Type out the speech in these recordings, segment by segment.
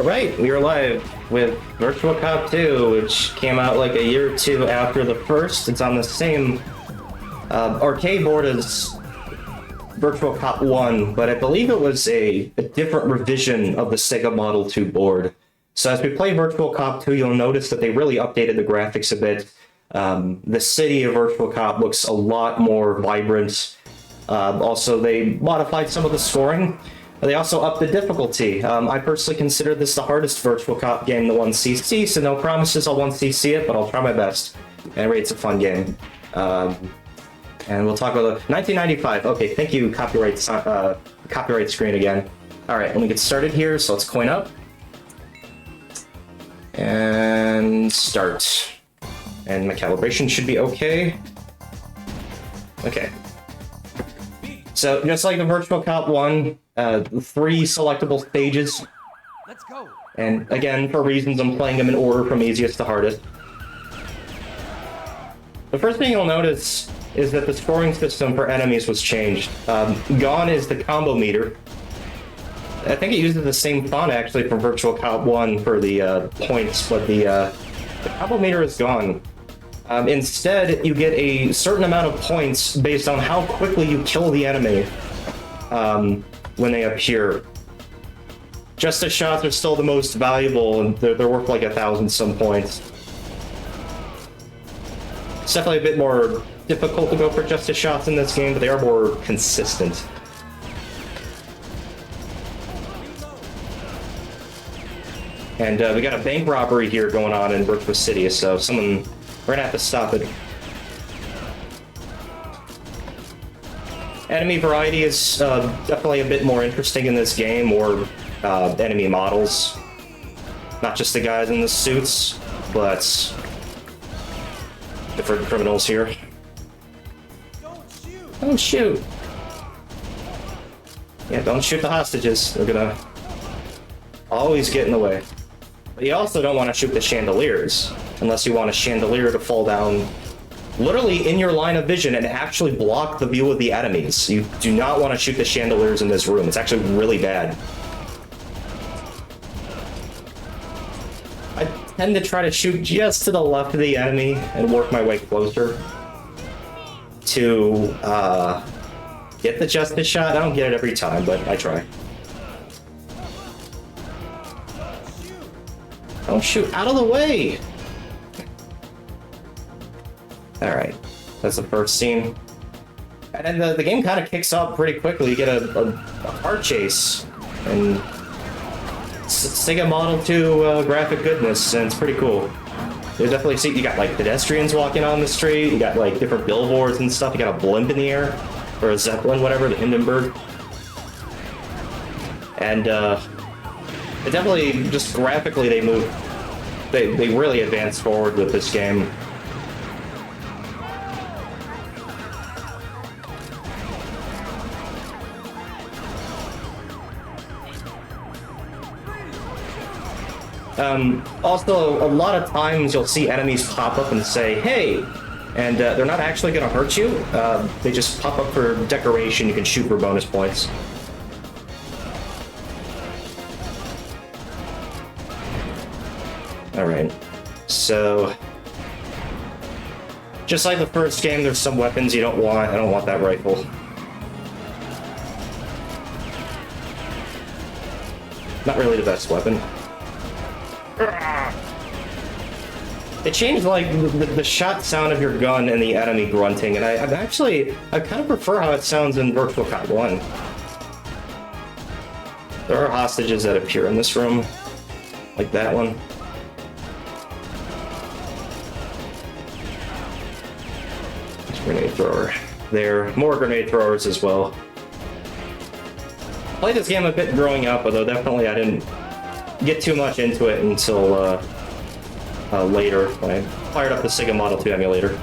Right, we are live with Virtual Cop 2, which came out like a year or two after the first. It's on the same arcade board as Virtual Cop 1, but I believe it was a different revision of the Sega Model 2 board. So as we play Virtual Cop 2, you'll notice that they really updated the graphics a bit. The city of Virtual Cop looks a lot more vibrant. Also, they modified some of the scoring. They also upped the difficulty. I personally consider this the hardest Virtual Cop game to 1cc, so no promises I'll 1cc it, but I'll try my best. Anyway, it's a fun game. And we'll talk about 1995. Okay, thank you, copyright screen again. Alright, let me get started here, so let's coin up. And start. And my calibration should be okay. Okay. So, just like the Virtual Cop 1, 3 selectable stages. Let's go. And again, for reasons, I'm playing them in order from easiest to hardest. The first thing you'll notice is that the scoring system for enemies was changed. Gone is the combo meter. I think it uses the same font actually from Virtual Cop 1 for the points, but the combo meter is gone. Instead, you get a certain amount of points based on how quickly you kill the enemy when they appear. Justice shots are still the most valuable, and they're worth like 1,000 some points. It's definitely a bit more difficult to go for justice shots in this game, but they are more consistent. And we got a bank robbery here going on in Virtua City, so we're gonna have to stop it. Enemy variety is definitely a bit more interesting in this game, more enemy models. Not just the guys in the suits, but different criminals here. Don't shoot! Yeah, don't shoot the hostages. They're gonna always get in the way. But you also don't want to shoot the chandeliers, unless you want a chandelier to fall down literally in your line of vision and actually block the view of the enemies. You do not want to shoot the chandeliers in this room. It's actually really bad. I tend to try to shoot just to the left of the enemy and work my way closer to get the justice shot. I don't get it every time, but I try. Don't shoot out of the way! Alright, that's the first scene. And then the game kind of kicks off pretty quickly. You get a car chase, and Sega Model 2 graphic goodness, and it's pretty cool. You definitely see, you got like pedestrians walking on the street, you got like different billboards and stuff, you got a blimp in the air, or a Zeppelin, whatever, the Hindenburg. And it definitely, just graphically, they really advanced forward with this game. Also, a lot of times you'll see enemies pop up and say, hey! And they're not actually going to hurt you. They just pop up for decoration. You can shoot for bonus points. Alright, so just like the first game, there's some weapons you don't want. I don't want that rifle. Not really the best weapon. It changed like the shot sound of your gun and the enemy grunting, and I kind of prefer how it sounds in Virtual Cop 1. There are hostages that appear in this room, like that one. Grenade thrower. There, more grenade throwers as well. I played this game a bit growing up, although definitely I didn't get too much into it until later when I fired up the Sega Model 2 emulator.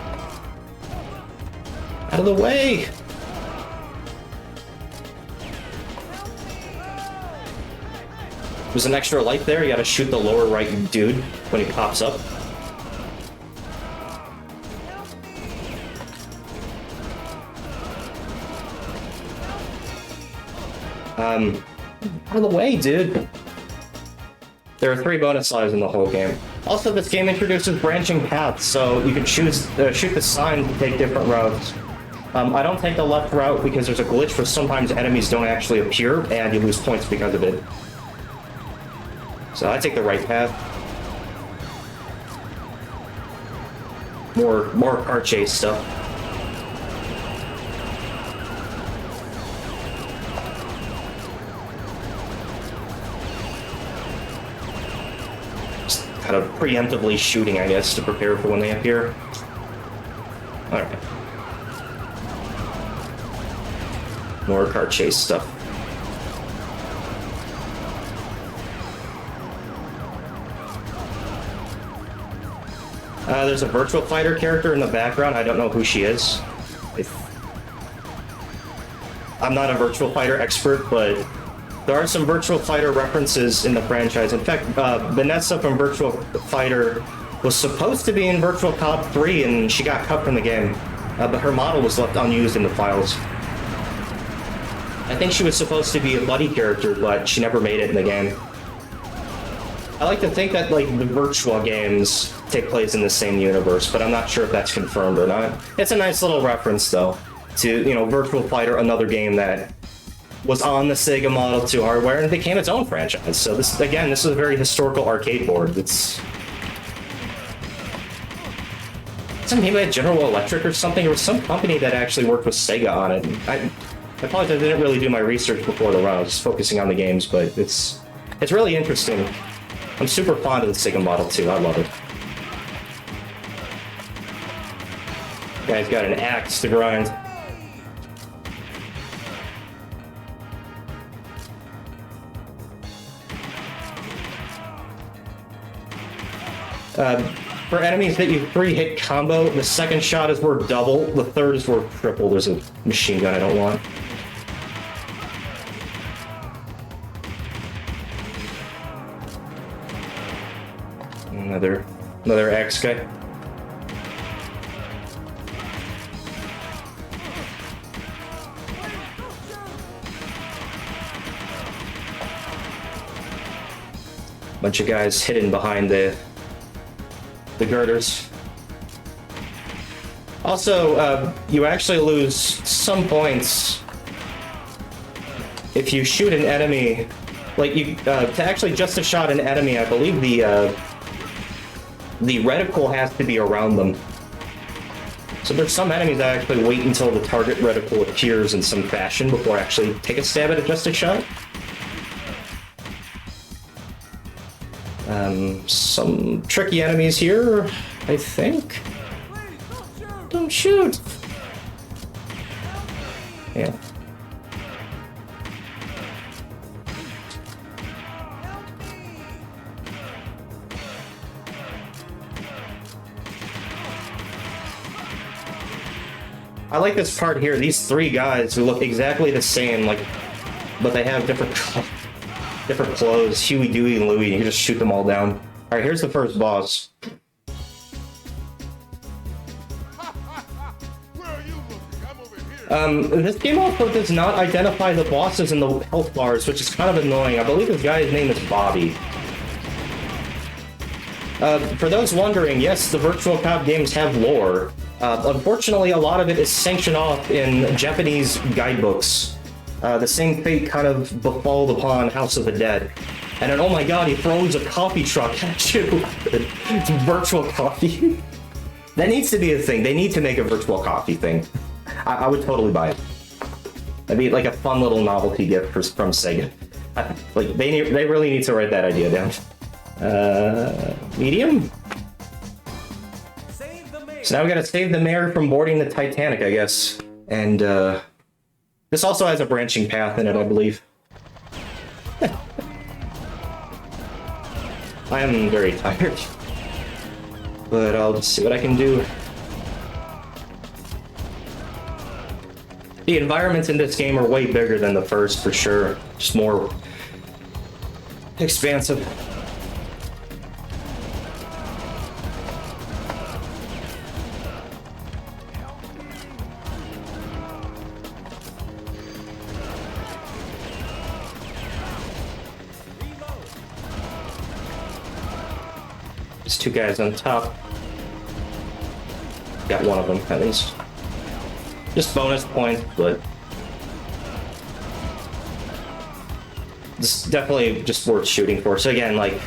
Out of the way! There's an extra light there. You gotta shoot the lower right dude when he pops up. Out of the way, dude. There are 3 bonus lives in the whole game. Also, this game introduces branching paths, so you can choose shoot the sign to take different routes. I don't take the left route because there's a glitch where sometimes enemies don't actually appear, and you lose points because of it. So I take the right path. More car chase stuff. Just kind of preemptively shooting, I guess, to prepare for when they appear. Alright. More car chase stuff. There's a Virtual Fighter character in the background. I don't know who she is. I'm not a Virtual Fighter expert, but there are some Virtual Fighter references in the franchise. In fact, Vanessa from Virtual Fighter was supposed to be in Virtual Cop 3, and she got cut from the game. But her model was left unused in the files. I think she was supposed to be a buddy character, but she never made it in the game. I like to think that, like, the Virtua games take place in the same universe, but I'm not sure if that's confirmed or not. It's a nice little reference, though, to, you know, Virtual Fighter, another game that was on the Sega Model 2 hardware and became its own franchise. So this, again, this is a very historical arcade board. It's maybe like General Electric or something. There was some company that actually worked with Sega on it. I apologize, I didn't really do my research before the run. I was just focusing on the games, but it's really interesting. I'm super fond of the Sega Model 2. I love it. Guy's got an axe to grind. For enemies that you 3-hit combo, the second shot is worth double, the third is worth triple. There's a machine gun I don't want. Another axe guy. Bunch of guys hidden behind the girders. Also, you actually lose some points if you shoot an enemy. Like, you to actually just to shot an enemy, I believe the reticle has to be around them. So there's some enemies that actually wait until the target reticle appears in some fashion before actually take a stab at it just a shot. Some tricky enemies here, I think. Don't shoot! Yeah. I like this part here. These 3 guys who look exactly the same, like, but they have different clothes. Huey, Dewey, and Louie. You can just shoot them all down. All right, here's the first boss. This game also does not identify the bosses in the health bars, which is kind of annoying. I believe this guy's name is Bobby. For those wondering, yes, the Virtual Cop games have lore. Unfortunately, a lot of it is sanctioned off in Japanese guidebooks. The same fate kind of befalled upon House of the Dead. And then, oh my god, he throws a coffee truck at you. It's virtual coffee. That needs to be a thing. They need to make a virtual coffee thing. I would totally buy it. That'd be like a fun little novelty gift from Sega. Like, they really need to write that idea down. Medium? So now we gotta save the mayor from boarding the Titanic, I guess. And, this also has a branching path in it, I believe. I am very tired. But I'll just see what I can do. The environments in this game are way bigger than the first, for sure. Just more expansive. There's two guys on top. Got one of them, at least. Just bonus points, but it's definitely just worth shooting for. So again, like,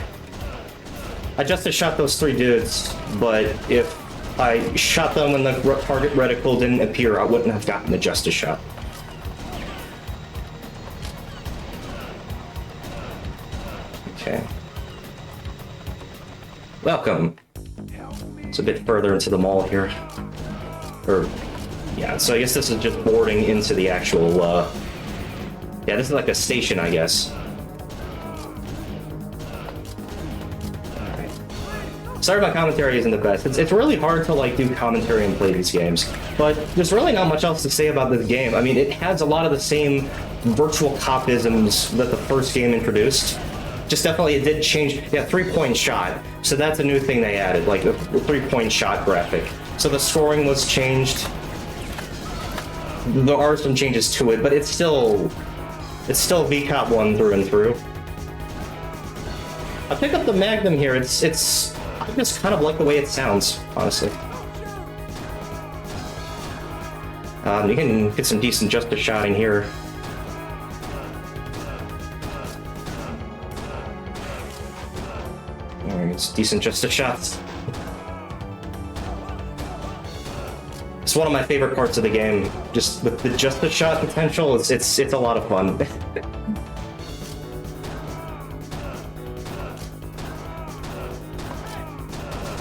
I just shot those three dudes, but if I shot them when the target reticle didn't appear, I wouldn't have gotten the Justice shot. Okay. Welcome. It's a bit further into the mall here. Or, yeah, so I guess this is just boarding into the actual, yeah, this is like a station, I guess. Alright. Sorry my commentary isn't the best. It's really hard to, like, do commentary and play these games. But there's really not much else to say about this game. I mean, it has a lot of the same virtual cop-isms that the first game introduced. Just definitely, it did change. Yeah, 3-point shot. So that's a new thing they added, like a 3-point shot graphic. So the scoring was changed. There are some changes to it, but it's still VCOP 1 through and through. I pick up the Magnum here. I just kind of like the way it sounds, honestly. You can get some decent Justice shotting here. It's decent Justice shots. It's one of my favorite parts of the game. Just with the Justice shot potential, it's a lot of fun.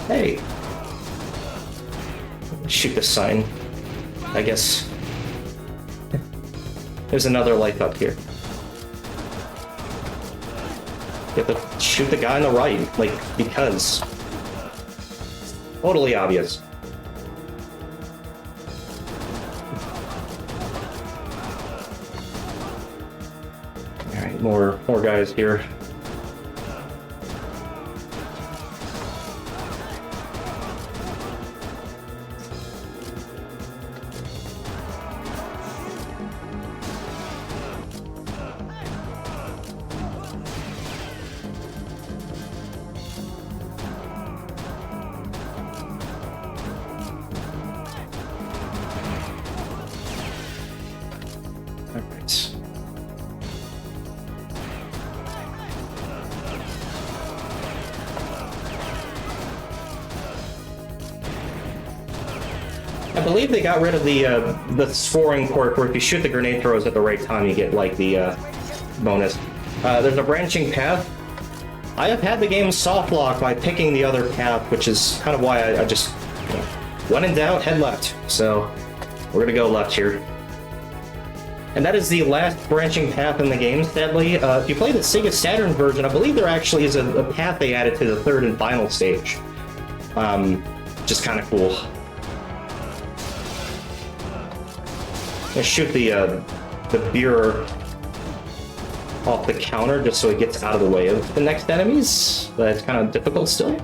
Hey. Shoot the sign. I guess. There's another light up here. You have to shoot the guy on the right, like, because. Totally obvious. Alright, more guys here. I believe they got rid of the scoring quirk where if you shoot the grenade throws at the right time, you get, like, the bonus. There's a branching path. I have had the game soft lock by picking the other path, which is kind of why I just, you know, when in doubt, head left. So we're gonna go left here. And that is the last branching path in the game, sadly. If you play the Sega Saturn version, I believe there actually is a path they added to the third and final stage. Just kind of cool. I shoot the beer off the counter just so it gets out of the way of the next enemies, but it's kind of difficult still.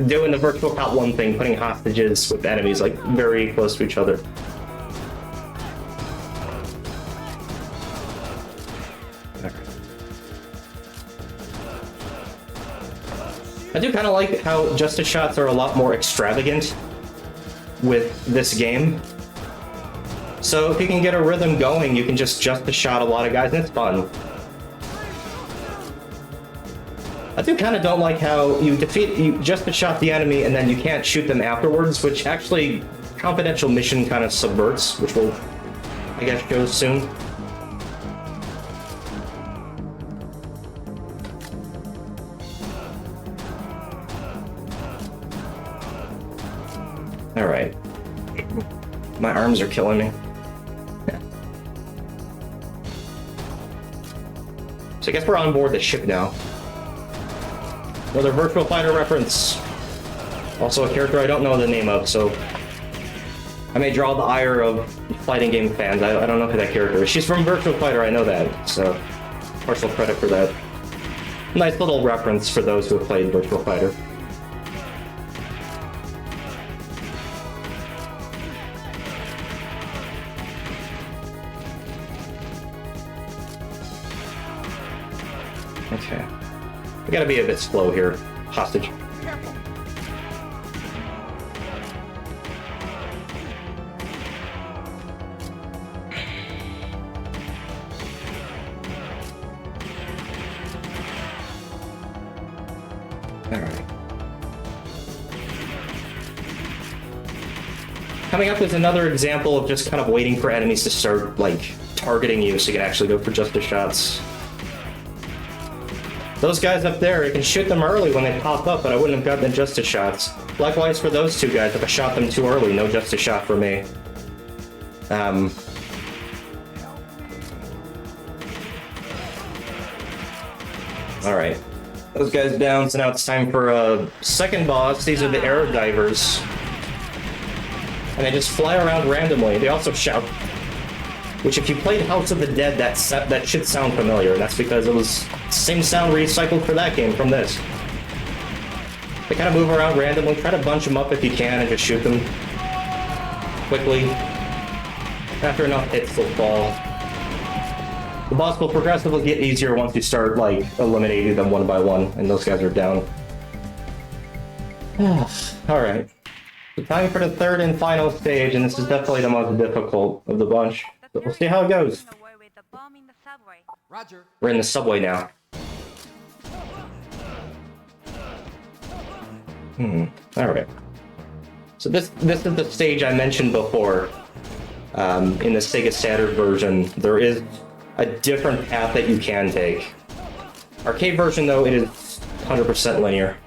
Doing the virtual cop 1 thing, putting hostages with enemies like very close to each other. I do kind of like how Justice shots are a lot more extravagant with this game. So if you can get a rhythm going, you can just Justice shot a lot of guys, and it's fun. I do kind of don't like how you Justice shot the enemy and then you can't shoot them afterwards, which actually confidential mission kind of subverts, which will, I guess, show soon. Alright. My arms are killing me. So I guess we're on board the ship now. Another Virtual Fighter reference. Also a character I don't know the name of, so I may draw the ire of fighting game fans. I don't know who that character is. She's from Virtual Fighter, I know that, so partial credit for that. Nice little reference for those who have played Virtual Fighter. Okay. We gotta be a bit slow here. Hostage. Alright. Coming up is another example of just kind of waiting for enemies to start, like, targeting you so you can actually go for justice shots. Those guys up there, I can shoot them early when they pop up, but I wouldn't have gotten the justice shots. Likewise for those two guys, if I shot them too early, no justice shot for me. Alright. Those guys down, so now it's time for a second boss. These are the air divers. And they just fly around randomly. They also shout. Which, if you played House of the Dead, that should sound familiar. And that's because it was the same sound recycled for that game from this. They kind of move around randomly. Try to bunch them up if you can and just shoot them quickly. After enough hits, they'll fall. The boss will progressively get easier once you start, like, eliminating them one by one, and those guys are down. Alright. So time for the third and final stage, and this is definitely the most difficult of the bunch. But we'll see how it goes. We're in the subway now. Alright. So this is the stage I mentioned before. In the Sega Saturn version, there is a different path that you can take. Arcade version, though, it is 100% linear.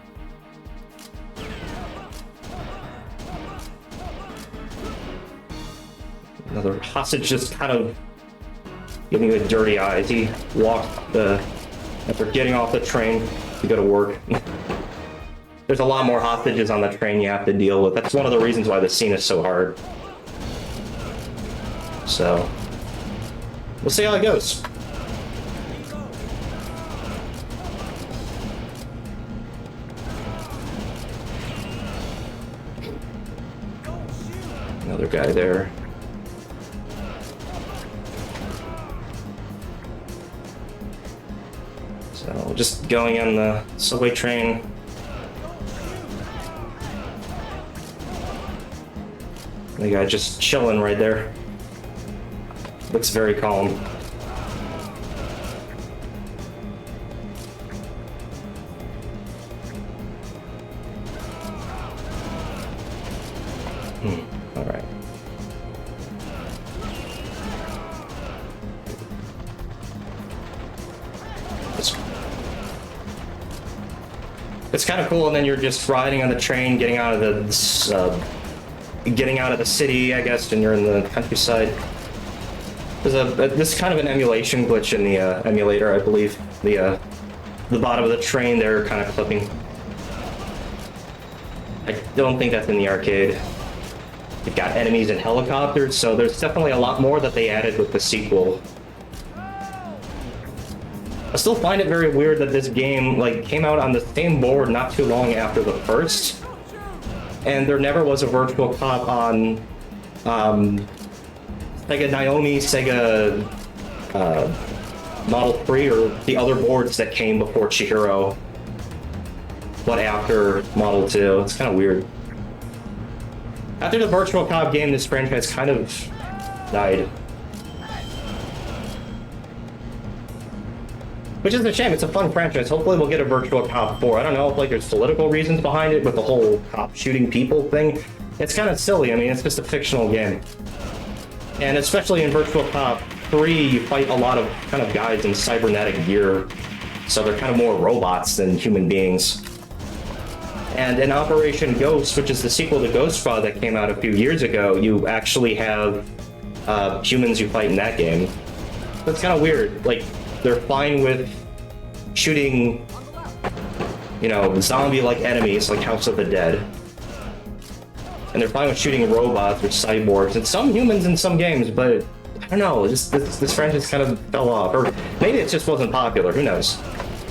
Another hostage just kind of giving you a dirty eye as he walks after getting off the train to go to work. There's a lot more hostages on the train you have to deal with. That's one of the reasons why the scene is so hard. So, we'll see how it goes. Another guy there. So, just going on the subway train. The guy just chilling right there. Looks very calm. Alright. It's kind of cool, and then you're just riding on the train, getting out of the city, I guess, and you're in the countryside. There's this kind of an emulation glitch in the emulator, I believe. The bottom of the train there kind of clipping. I don't think that's in the arcade. You've got enemies and helicopters, so there's definitely a lot more that they added with the sequel. I still find it very weird that this game came out on the same board not too long after the first, and there never was a virtual cop on Sega Naomi, Sega Model 3, or the other boards that came before Chihiro, but after Model 2. It's kind of weird. After the virtual cop game, this franchise kind of died. Which is a shame. It's a fun franchise. Hopefully we'll get a virtual cop 4. I don't know if there's political reasons behind it with the whole cop shooting people thing. It's kind of silly. I mean, it's just a fictional game. And especially in Virtual Cop 3, you fight a lot of kind of guys in cybernetic gear. So they're kind of more robots than human beings. And in Operation Ghost, which is the sequel to Ghost Squad that came out a few years ago, you actually have humans you fight in that game. That's kind of weird. They're fine with shooting, zombie-like enemies like House of the Dead. And they're fine with shooting robots or cyborgs, and some humans in some games, but I don't know, this franchise kind of fell off. Or maybe it just wasn't popular, who knows?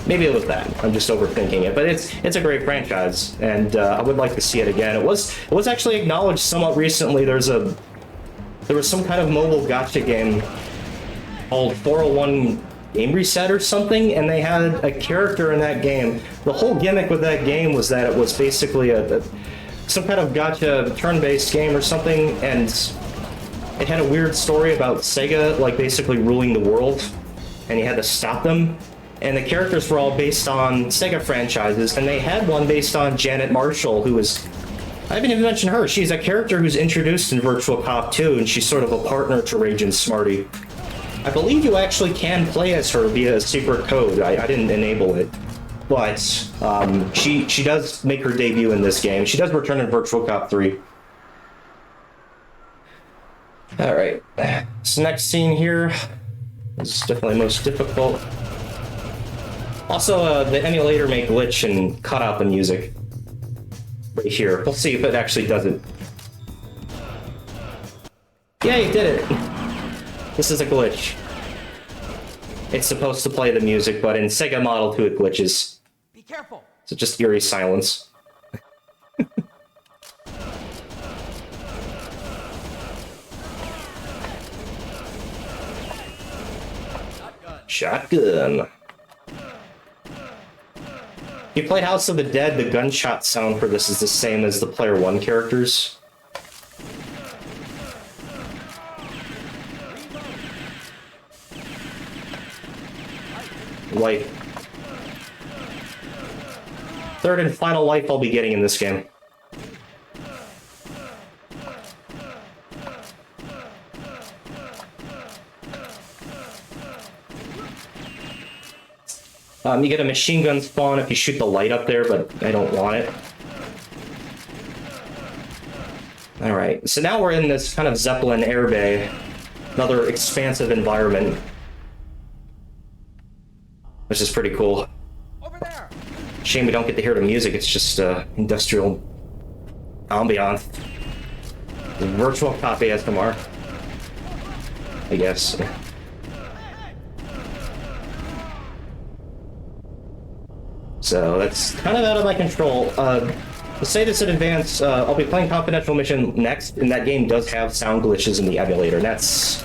Maybe it was that. I'm just overthinking it, but it's a great franchise, and I would like to see it again. It was actually acknowledged somewhat recently. There was some kind of mobile gacha game called 401 game reset or something, and they had a character in that game. The whole gimmick with that game was that it was basically some kind of gacha turn-based game or something, and it had a weird story about Sega, like, basically ruling the world, and you had to stop them. And the characters were all based on Sega franchises, and they had one based on Janet Marshall, who was... I haven't even mentioned her. She's a character who's introduced in Virtual Cop 2, and she's sort of a partner to Rage and Smarty. I believe you actually can play as her via a secret code. I didn't enable it. But she does make her debut in this game. She does return in Virtual Cop 3. Alright. This next scene here is definitely most difficult. Also, the emulator may glitch and cut out the music. Right here. We'll see if it actually does it. Yeah, you did it! This is a glitch. It's supposed to play the music, but in Sega Model 2 it glitches. Be careful! So just eerie silence. Shotgun. If you played House of the Dead, the gunshot sound for this is the same as the Player 1 characters. Life. Third and final life I'll be getting in this game. You get a machine gun spawn if you shoot the light up there, but I don't want it. Alright, so now we're in this kind of Zeppelin airbay. Another expansive environment. Which is pretty cool. Over there. Shame we don't get to hear the music, it's just industrial ambiance. The Virtual Cop ASMR. I guess. So that's kind of out of my control. To say this in advance, I'll be playing Confidential Mission next, and that game does have sound glitches in the emulator, and that's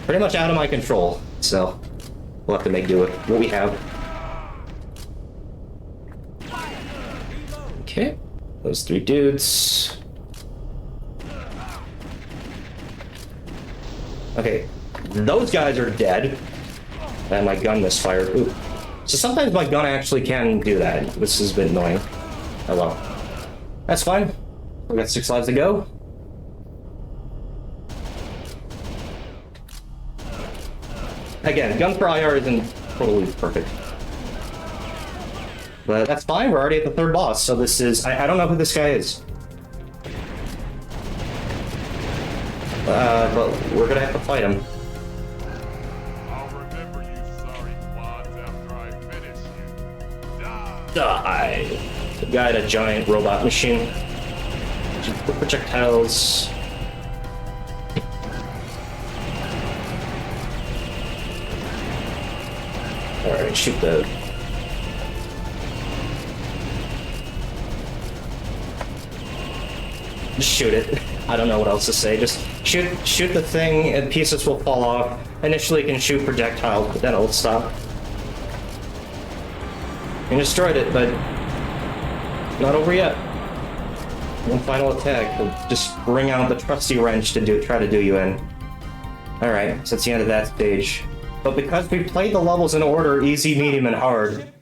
pretty much out of my control. So we'll have to make do with what we have. Okay, those three dudes. Okay, those guys are dead. And my gun misfired. Ooh. So sometimes my gun actually can do that. This has been annoying. Oh well. That's fine. We got 6 lives to go. Again, gun for IR isn't totally perfect. But that's fine, we're already at the third boss, so this is... I don't know who this guy is. But we're gonna have to fight him. I'll remember you, sorry quads, after I finish you. Die! Die! The guy had a giant robot machine. Projectiles. Alright, shoot the... Just shoot it. I don't know what else to say. Just shoot the thing and pieces will fall off. Initially you can shoot projectiles, but then it'll stop. You destroyed it, but not over yet. One final attack. We'll just bring out the trusty wrench to try to do you in. Alright, so that's the end of that stage. But because we played the levels in order, easy, medium, and hard,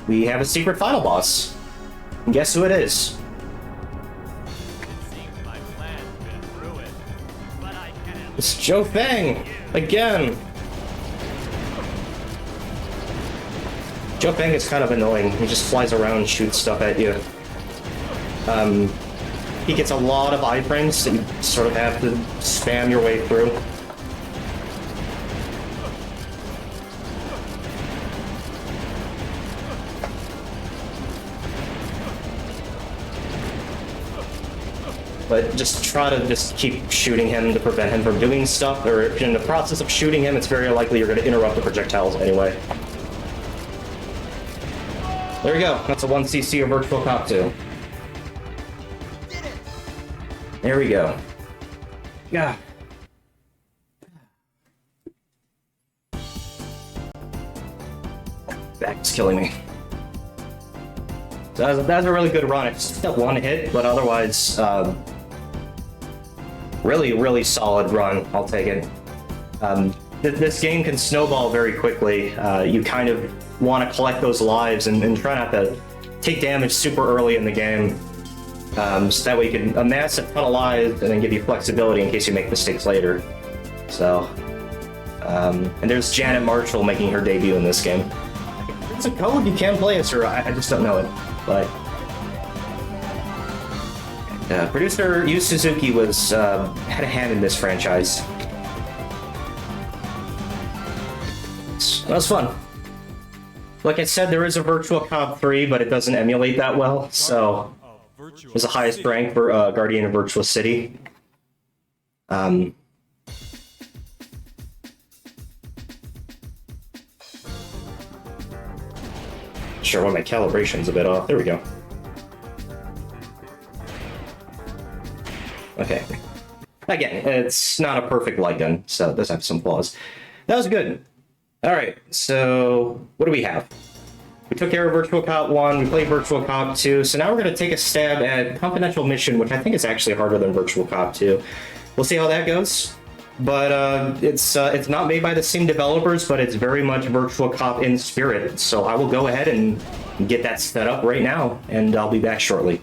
we have a secret final boss. And guess who it is? It's Joe Fang! Again! Joe Fang is kind of annoying. He just flies around and shoots stuff at you. He gets a lot of iframes that you sort of have to spam your way through. But just try to just keep shooting him to prevent him from doing stuff, or if you're in the process of shooting him, it's very likely you're going to interrupt the projectiles anyway. There you go. That's a 1cc of Virtual Cop 2. There we go. Yeah. back's killing me. So that's a really good run. It's just that one hit, but otherwise, really solid run. I'll take it. This game can snowball very quickly. You kind of want to collect those lives and try not to take damage super early in the game. So that way you can amass a ton of lives and then give you flexibility in case you make mistakes later. So, and there's Janet Marshall making her debut in this game. It's a code, you can play as her, I just don't know it. But producer Yu Suzuki was had a hand in this franchise. That was fun. Like I said, there is a Virtual Cop 3, but it doesn't emulate that well, so it was the highest rank for Guardian of Virtual City. Sure, well, my calibration's a bit off. There we go. Okay. Again, it's not a perfect light gun, so it does have some flaws. That was good. Alright, so what do we have? We took care of Virtual Cop 1, we played Virtual Cop 2, so now we're going to take a stab at Confidential Mission, which I think is actually harder than Virtual Cop 2. We'll see how that goes. But it's not made by the same developers, but it's very much Virtual Cop in spirit. So I will go ahead and get that set up right now, and I'll be back shortly.